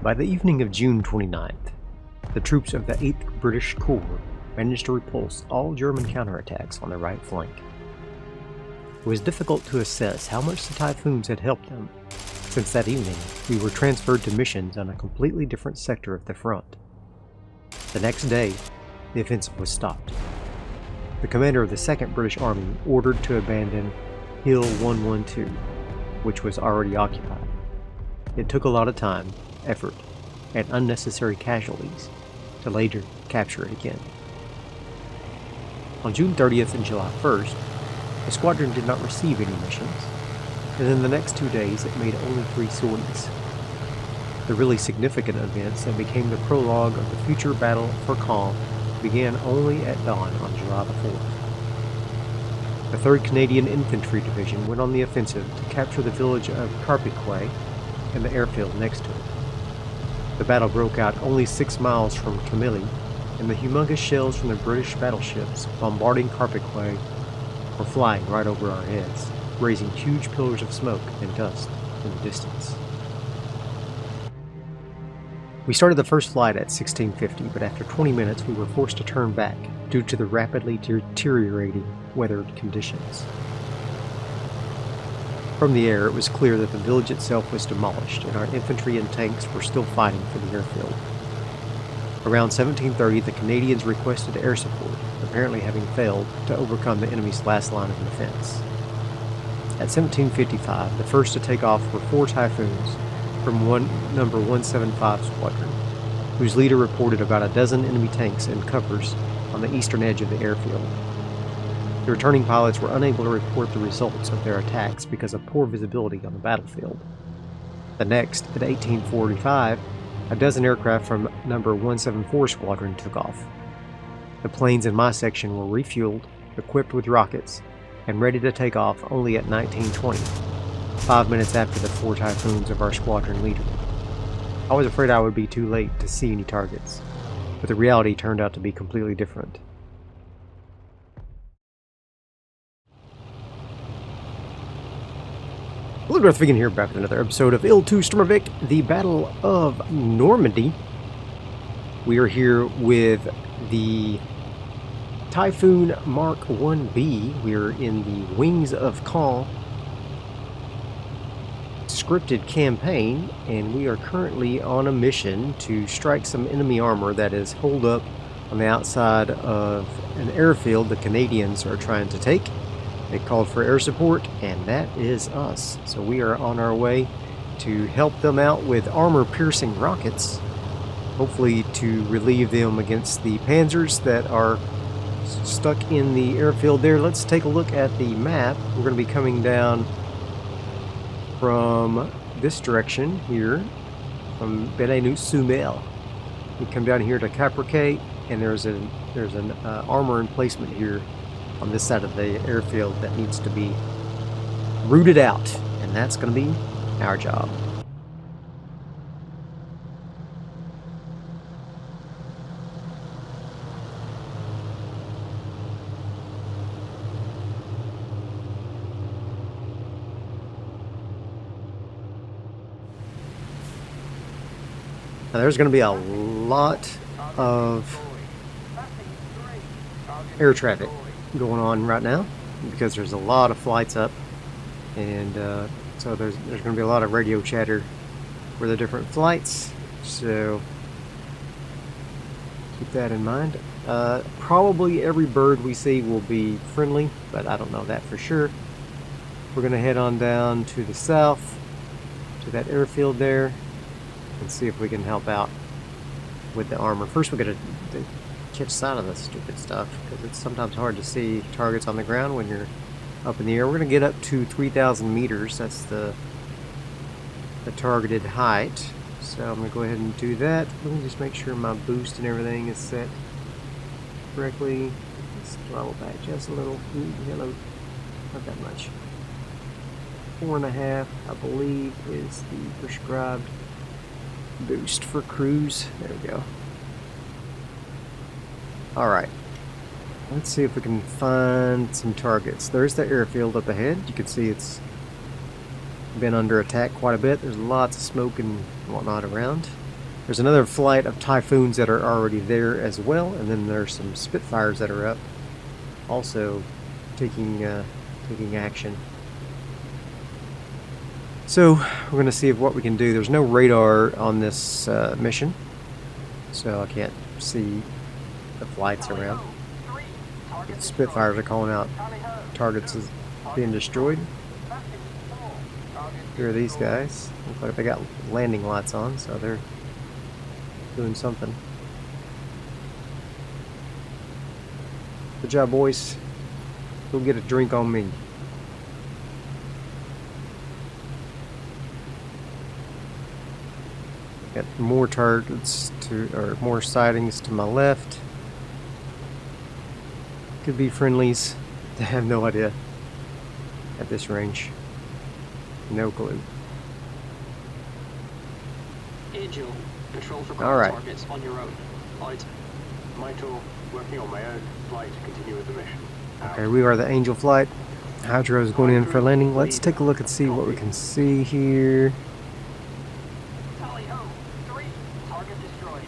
By the evening of June 29th, the troops of the 8th British Corps managed to repulse all German counterattacks on their right flank. It was difficult to assess how much the Typhoons had helped them, since that evening we were transferred to missions on a completely different sector of the front. The next day, the offensive was stopped. The commander of the 2nd British Army ordered to abandon Hill 112, which was already occupied. It took a lot of time, effort, and unnecessary casualties to later capture it again. On June 30th and July 1st, the squadron did not receive any missions, and in the next 2 days it made only 3 sorties. The really significant events that became the prologue of the future battle for Caen began only at dawn on July the 4th. The 3rd Canadian Infantry Division went on the offensive to capture the village of Carpiquet and the airfield next to it. The battle broke out only 6 miles from Camille, and the humongous shells from the British battleships bombarding Carpiquet were flying right over our heads, raising huge pillars of smoke and dust in the distance. We started the first flight at 1650, but after 20 minutes we were forced to turn back due to the rapidly deteriorating weather conditions. From the air, it was clear that the village itself was demolished, and our infantry and tanks were still fighting for the airfield. Around 1730, the Canadians requested air support, apparently having failed to overcome the enemy's last line of defense. At 1755, the first to take off were 4 Typhoons from number 175 Squadron, whose leader reported about a dozen enemy tanks and covers on the eastern edge of the airfield. The returning pilots were unable to report the results of their attacks because of poor visibility on the battlefield. The next, at 1845, a dozen aircraft from number 174 Squadron took off. The planes in my section were refueled, equipped with rockets, and ready to take off only at 1920, 5 minutes after the 4 Typhoons of our squadron leader. I was afraid I would be too late to see any targets, but the reality turned out to be completely different. Hello, Darthvegan here, back with another episode of IL-2 Sturmovik, the Battle of Normandy. We are here with the Typhoon Mark 1B. We are in the Wings of Caen scripted campaign, and we are currently on a mission to strike some enemy armor that is holed up on the outside of an airfield the Canadians are trying to take. They called for air support, and that is us. So we are on our way to help them out with armor-piercing rockets, hopefully to relieve them against the panzers that are stuck in the airfield there. Let's take a look at the map. We're going to be coming down from this direction here, from Benenut-Sumel. We come down here to Capriquet, and there's an armor emplacement here on this side of the airfield that needs to be rooted out, and that's going to be our job. Now, there's going to be a lot of air traffic going on right now because there's a lot of flights up, and so there's going to be a lot of radio chatter for the different flights, so keep that in mind. Probably every bird we see will be friendly, but I don't know that for sure. We're going to head on down to the south to that airfield there and see if we can help out with the armor. First we got to catch sight of this stupid stuff, because it's sometimes hard to see targets on the ground when you're up in the air. We're going to get up to 3,000 meters. That's the targeted height. So I'm going to go ahead and do that. Let me just make sure my boost and everything is set correctly. Let's throttle back just a little. Hello. Not that much. 4.5, I believe, is the prescribed boost for cruise. There we go. Alright, let's see if we can find some targets. There's the airfield up ahead. You can see it's been under attack quite a bit. There's lots of smoke and whatnot around. There's another flight of Typhoons that are already there as well, and then there's some Spitfires that are up, also taking action. So we're going to see what we can do. There's no radar on this mission, so I can't see the flights around. The Spitfires are calling out targets as being destroyed. Here are these guys. Look like they got landing lights on, so they're doing something. Good job, boys. Go get a drink on me. Got more targets or more sightings to my left. Could be friendlies. I have no idea at this range. No clue. Angel, control for Alright. targets on your own. Out. Michael, working on my own flight to continue with the mission. Okay, we are the Angel flight. Hydro is going in for landing. Let's take a look and see what we can see here. Tally ho, 3, target destroyed.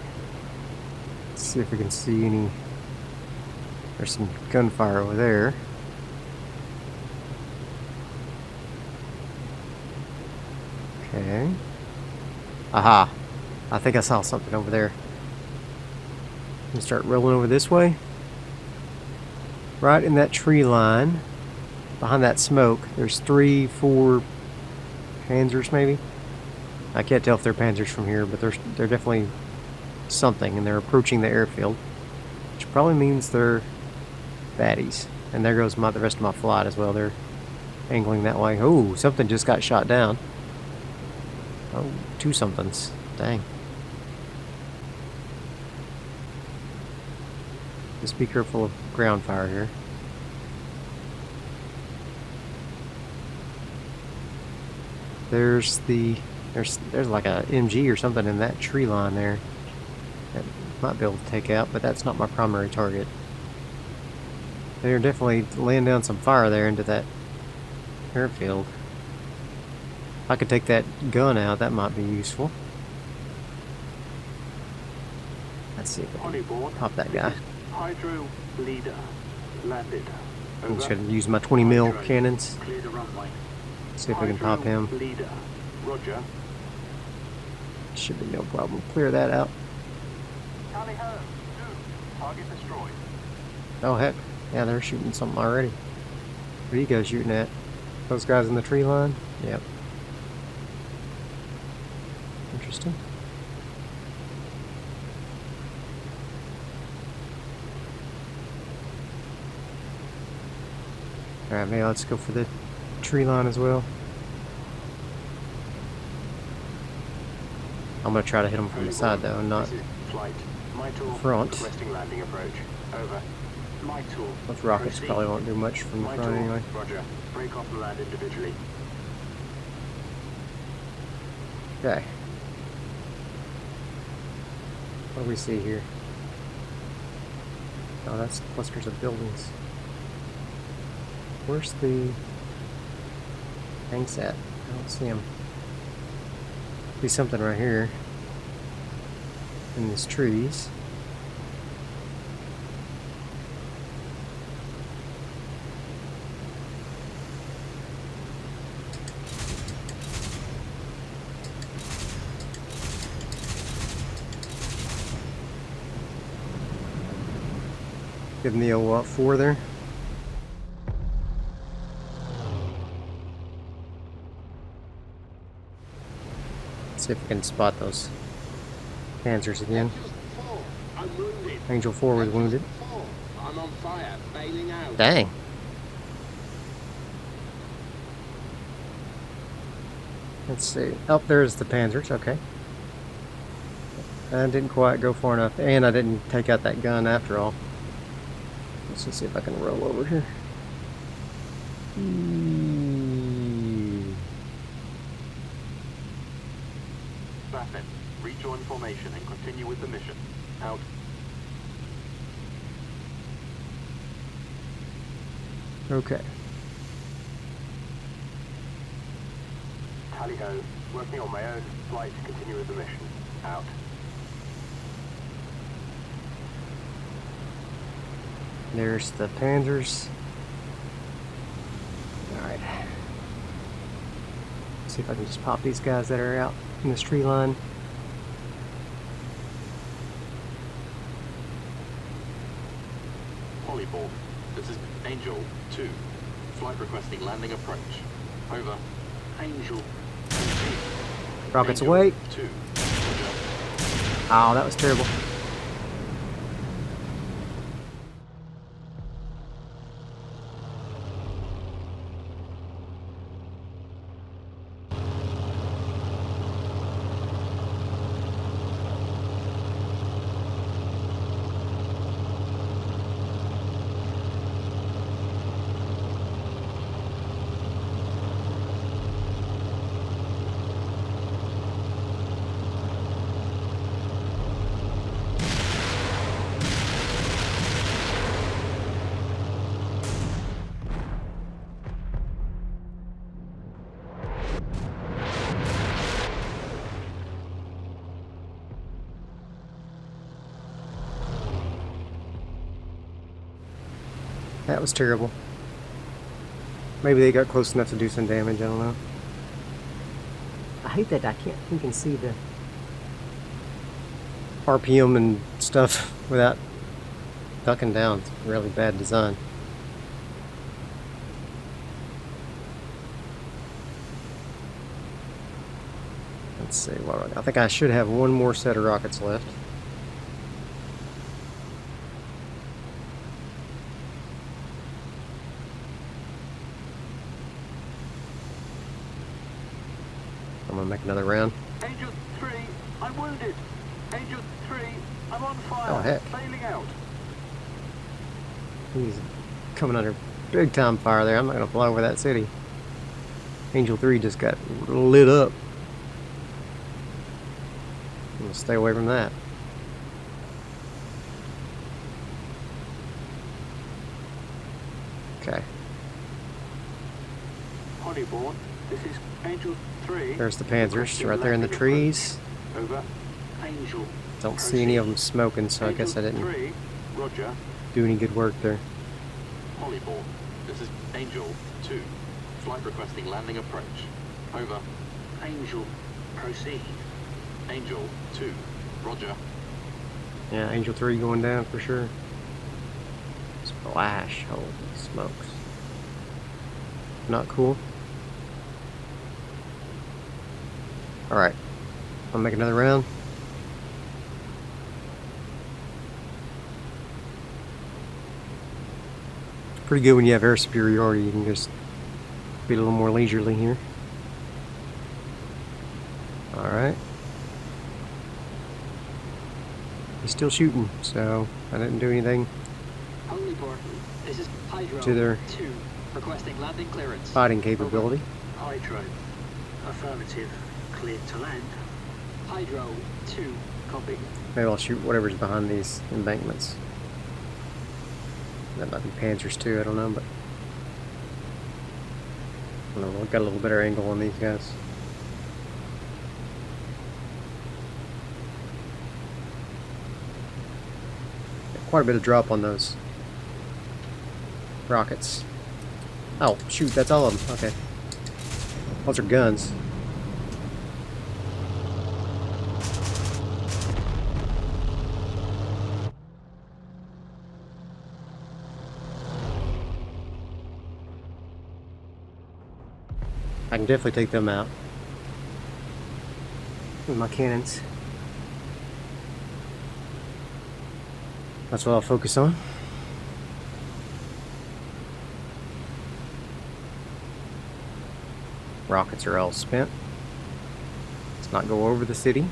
Let's see if we can see any. There's some gunfire over there. Okay. Aha. I think I saw something over there. I'm gonna start rolling over this way. Right in that tree line, behind that smoke, there's 3, 4 Panzers maybe. I can't tell if they're Panzers from here, but they're definitely something, and they're approaching the airfield, which probably means they're baddies. And there goes the rest of my flight as well. They're angling that way. Oh, something just got shot down. Oh, 2 somethings. Dang. Just be careful of ground fire here. There's like a MG or something in that tree line there that might be able to take out, but that's not my primary target. They're definitely laying down some fire there into that airfield. If I could take that gun out, that might be useful. Let's see if I can pop that guy. Hydro leader landed. I'm just going to use my 20 mil cannons. Clear the runway. See if I can pop him. Leader. Roger. Should be no problem. Clear that out. Tally ho, 2, target destroyed. Oh heck, yeah, they're shooting something already. What are you guys shooting at? Those guys in the tree line? Yep. Interesting. Alright, maybe let's go for the tree line as well. I'm gonna try to hit them from the side though, and not flight. Michael, front. requesting landing approach. Over. Michael, those rockets probably won't do much from the front anyway. Roger. Break off and land individually. Okay. What do we see here? Oh, that's clusters of buildings. Where's the tanks at? I don't see them. Be something right here in these trees. Give them the old 4 there. See if we can spot those Panzers again. Angel 4 was wounded. I'm on fire, bailing out. Dang. Let's see. Up there's the Panzers. Okay. I didn't quite go far enough, and I didn't take out that gun after all. Let's just see if I can roll over here. Baffin, rejoin formation and continue with the mission. Out. Okay. Tally ho, working on my own flight to continue with the mission. Out. There's the Panzers. Alright. See if I can just pop these guys that are out in this tree line. Hollyborn, this is Angel 2. Flight requesting landing approach. Over. Angel. Rockets Angel away. 2. Roger. Oh, that was terrible. That was terrible. Maybe they got close enough to do some damage, I don't know. I hate that I can't think and see the RPM and stuff without ducking down. It's really bad design. Let's see, what I think I should have one more set of rockets left. I'm gonna make another round. Angel 3, I'm wounded. Angel 3, I'm on fire. Oh, heck. Bailing out. He's coming under big time fire there. I'm not gonna fly over that city. Angel 3 just got lit up. I'm gonna stay away from that. Okay. Hollyborn, this is Angel 3. There's the Panzers right there in the trees. Over. Angel. Don't see any of them smoking, so I guess I didn't 3. Roger. do any good work there. Hollyborn, this is Angel 2. Flight requesting landing approach. Over. Angel, proceed. Angel 2. Roger. Yeah, Angel 3 going down for sure. Splash. Holy smokes. Not cool. Alright. I'll make another round. It's pretty good when you have air superiority. You can just be a little more leisurely here. Alright. He's still shooting, so I didn't do anything Hollyborn, this is Hydro to their 2, requesting landing clearance. fighting capability. Hydro, affirmative, cleared to land. Hydro 2, copy. Maybe I'll shoot whatever's behind these embankments. That might be Panzers too, I don't know, but I don't know, we've got a little better angle on these guys. Quite a bit of drop on those rockets. Oh, shoot, that's all of them. Okay. Those are guns. I can definitely take them out with my cannons. That's what I'll focus on. Rockets are all spent. Let's not go over the city.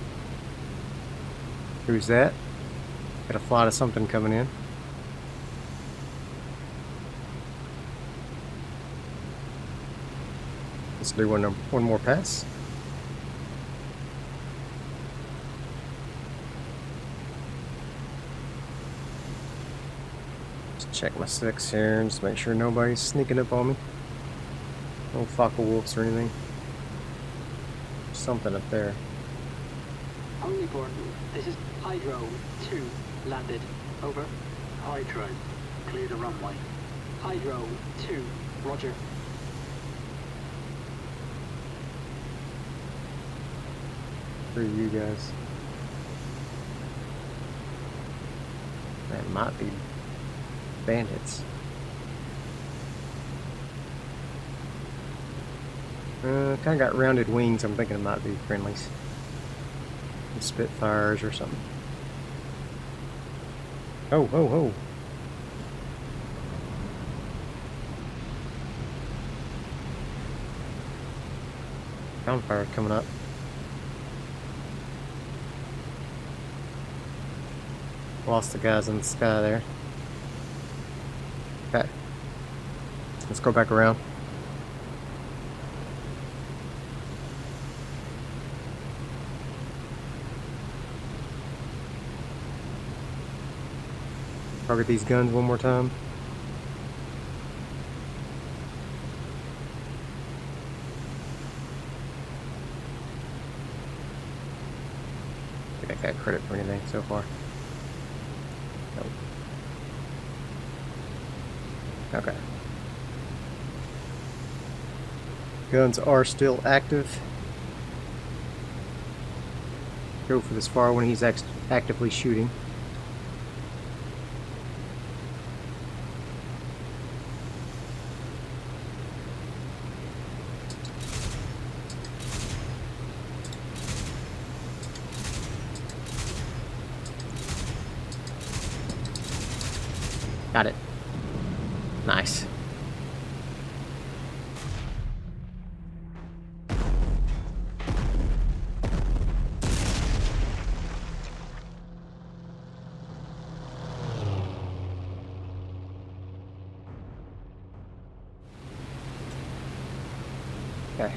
Who's that? Got a flight of something coming in. Let's do one more pass. Check my six here and just make sure nobody's sneaking up on me. No Focke Wolves or anything. Something up there. Hollyborn, this is Hydro 2, landed. Over. Hydro, clear the runway. Hydro 2, roger. For you guys. That might be bandits. Kind of got rounded wings. I'm thinking it might be friendlies. Spitfires or something. Oh, oh, oh. Ground fire coming up. Lost the guys in the sky there. Okay. Let's go back around. Target these guns one more time. I think I got credit for anything so far. Nope. Okay. Guns are still active. Go for this far when he's actively shooting. Got it. Nice. Okay.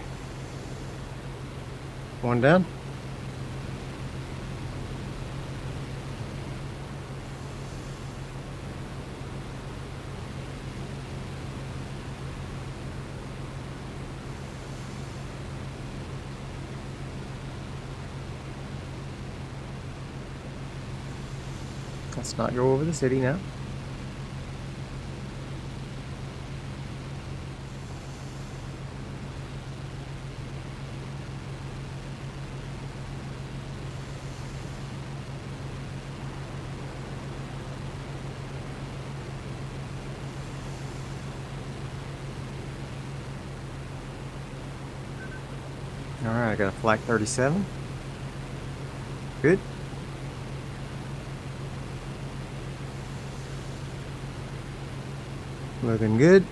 One down. Let's not go over the city now. Alright, I got a Flak 37. Good. Looking good.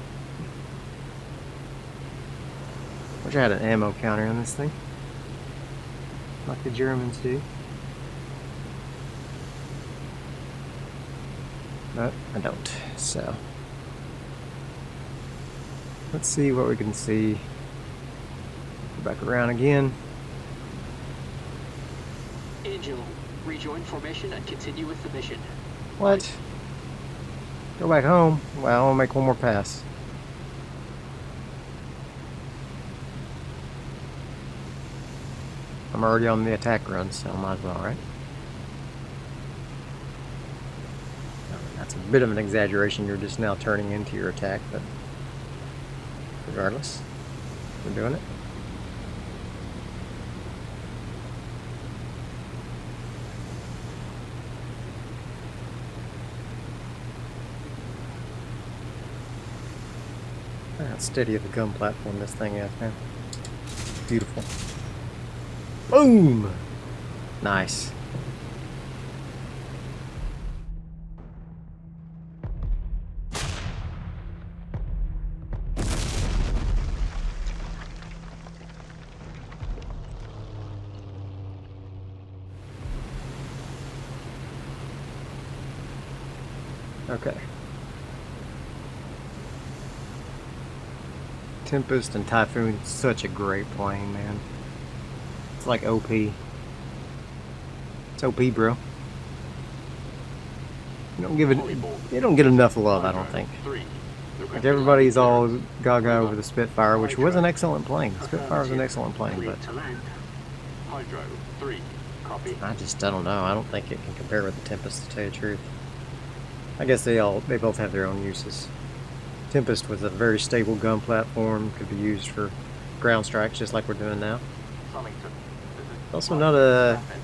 Wish I had an ammo counter on this thing, like the Germans do. But I don't, so. Let's see what we can see. Go back around again. Angel, rejoin formation and continue with the mission. What? Go back home? Well, I'll make one more pass. I'm already on the attack run, so might as well, right? That's a bit of an exaggeration. You're just now turning into your attack, but regardless, we're doing it. How steady of a gun platform this thing is, man. Beautiful. Boom! Nice. Okay. Tempest and Typhoon, such a great plane, man. It's like OP. It's OP, bro. You don't get enough love, I don't think. Like everybody's all gaga over the Spitfire, which was an excellent plane. Spitfire was an excellent plane, but Hydro 3, copy. I don't know. I don't think it can compare with the Tempest, to tell you the truth. I guess they both have their own uses. Tempest with a very stable gun platform could be used for ground strikes, just like we're doing now. Sullington, this is Also Flight not a Rapid.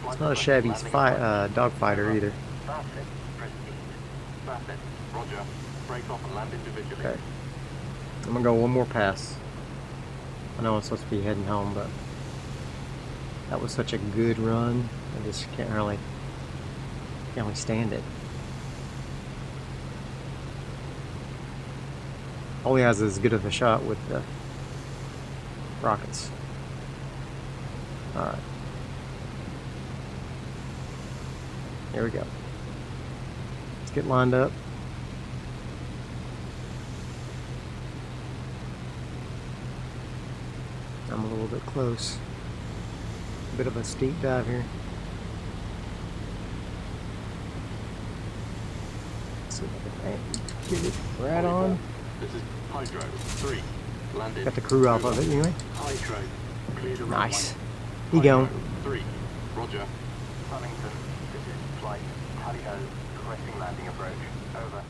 it's not a shabby dogfighter either. Rapid, proceed. Rapid, roger. Break off and land individually. Okay, I'm gonna go one more pass. I know I'm supposed to be heading home, but that was such a good run. I just can't really stand it. Only has as good of a shot with the rockets. Alright. Here we go. Let's get lined up. I'm a little bit close. A bit of a steep dive here. Let's see if I can get it right on. This is Hydro 3. Landed. Got the crew off of it anyway. Hydro, clear the Nice. runway. He going. 3. Roger. Sullington, this is Flight Calais, requesting landing approach. Over.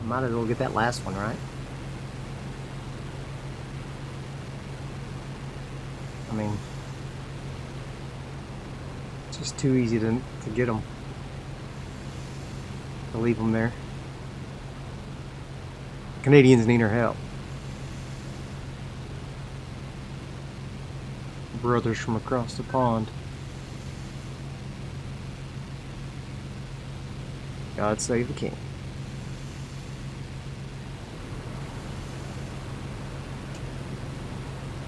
Might as well get that last one right. I mean, it's just too easy to get them. To leave them there. The Canadians need our help. Brothers from across the pond. God save the king.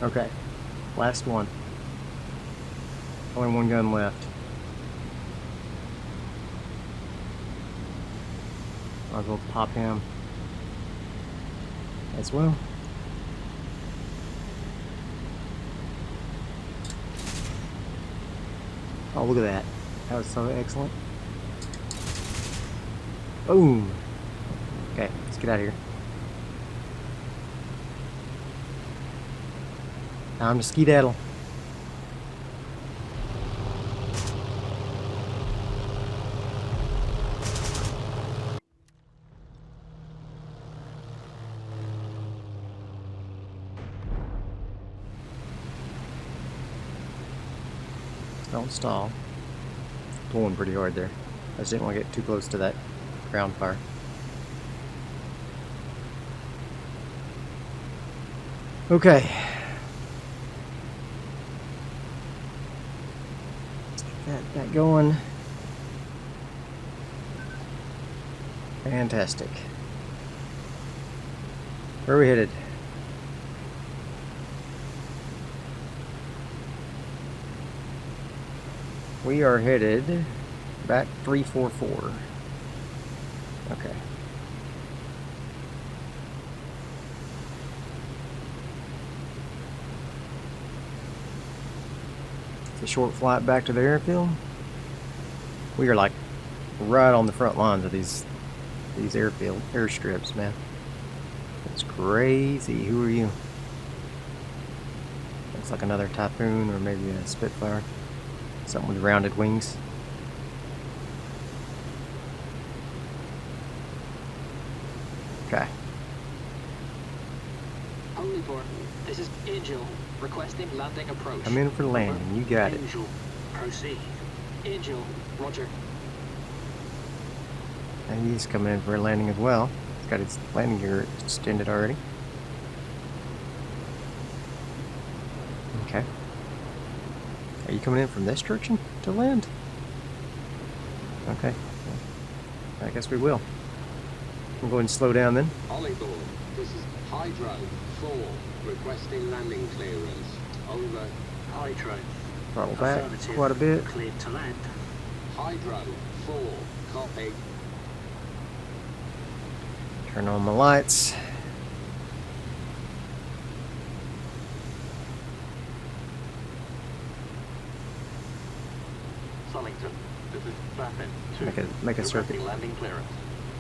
Okay, last one. Only one gun left. Might as well pop him as well. Oh, look at that. That was so excellent. Boom. Okay, let's get out of here. Time to skedaddle. Don't stall. Pulling pretty hard there. I just didn't want to get too close to that ground fire. Okay. That going. Fantastic. Where are we headed? We are headed back 344. Okay. It's a short flight back to the airfield. We are like right on the front lines of these airstrips, man. It's crazy. Who are you? Looks like another Typhoon or maybe a Spitfire. Something with rounded wings. Okay. Only for this is Angel requesting landing approach. I'm in for landing. You got it. Angel, proceed. Angel, roger. And he's coming in for a landing as well. He's got his landing gear extended already. Okay. Are you coming in from this direction to land? Okay. I guess we will. We'll go ahead and slow down then. Overlord, this is Hydro 4, requesting landing clearance. Over. Hydro, Throttle back affirmative. quite a bit. Cleared to land. Hydro 4, copy. Turn on my lights. make a circuit. Requesting landing clearance.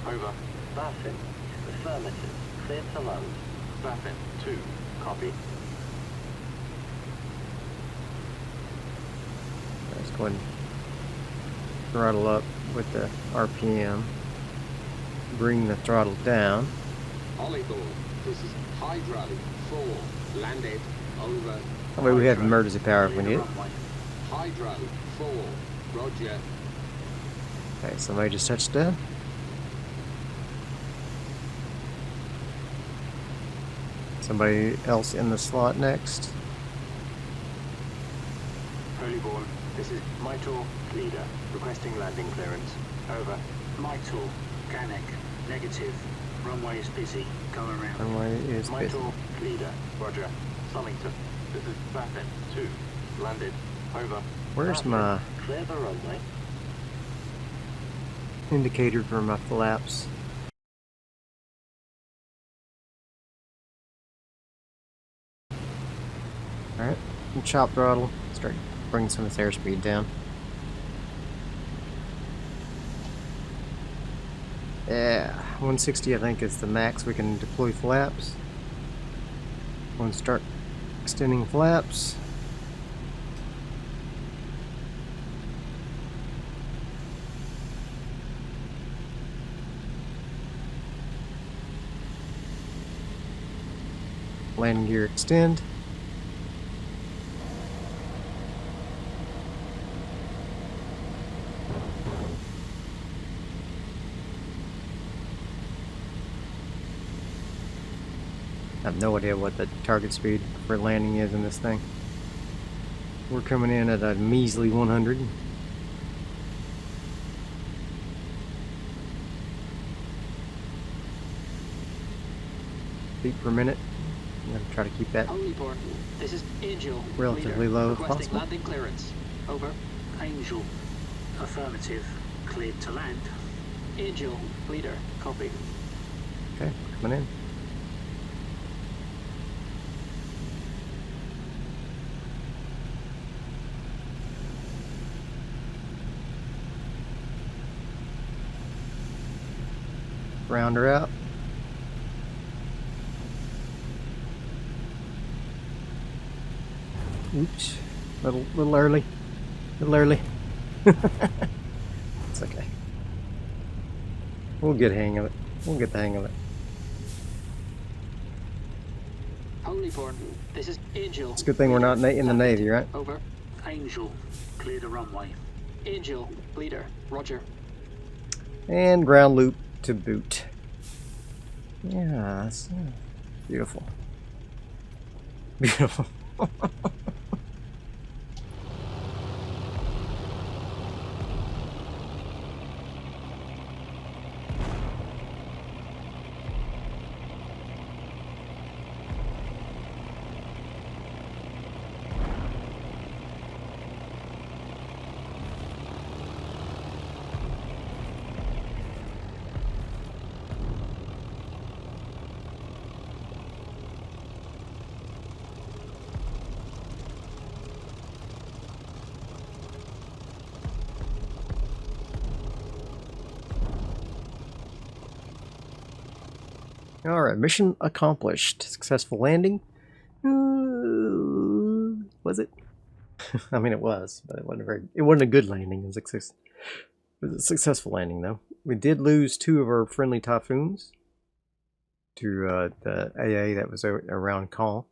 Over. Baffin, affirmative, clear to land. Baffin 2. Copy. Let's go ahead and throttle up with the RPM. Bring the throttle down. Volleyball, this is Hydro 4. Landed. Over. That way we have emergency power if we need it. Hydro 4. Roger. Okay, somebody just touched down. Somebody else in the slot next. Holyborn, this is Maitor, leader, requesting landing clearance. Over. Maitor, Canek, negative. Runway is busy. Go around. Runway is busy. Maitor, leader, roger. Summington. This is Baffin 2. Landed. Over. Where's my Clear the runway. indicator for my flaps? Alright, chop throttle. Start bringing some of this airspeed down. Yeah, 160 I think is the max we can deploy flaps. We'll start extending flaps. Landing gear extend. I have no idea what the target speed for landing is in this thing. We're coming in at a measly 100. Feet per minute. I'm going to try to keep that Holyborn, this is Angel, relatively leader, low if requesting possible. landing clearance. Over. Angel, affirmative. Cleared to land. Angel, leader, copy. Okay, coming in. Round her out. Oops, little early, little early. It's okay. We'll get the hang of it. We'll get the hang of it. Holyborn, this is Angel. It's a good thing we're not in the Navy, right? Over. Angel, clear the runway. Angel, leader, roger. And ground loop to boot. Yeah, that's beautiful. Beautiful. Alright, mission accomplished. Successful landing. Was it? I mean, it was, but it wasn't a good landing. It was a successful landing, though. We did lose 2 of our friendly Typhoons to the AA that was around Caen.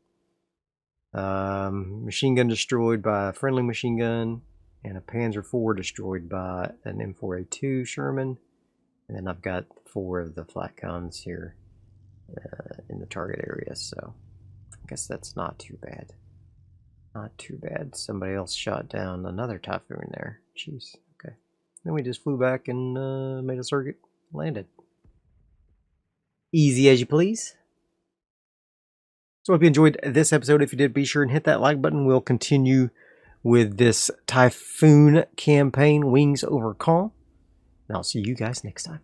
Machine gun destroyed by a friendly machine gun, and a Panzer IV destroyed by an M4A2 Sherman. And then I've got 4 of the flat guns here in the target area, so I guess that's not too bad. Not too bad. Somebody else shot down another Typhoon there. Jeez. Okay. Then we just flew back and made a circuit, landed. Easy as you please. So I hope you enjoyed this episode. If you did, be sure and hit that like button. We'll continue with this Typhoon campaign, Wings over Caen. And I'll see you guys next time.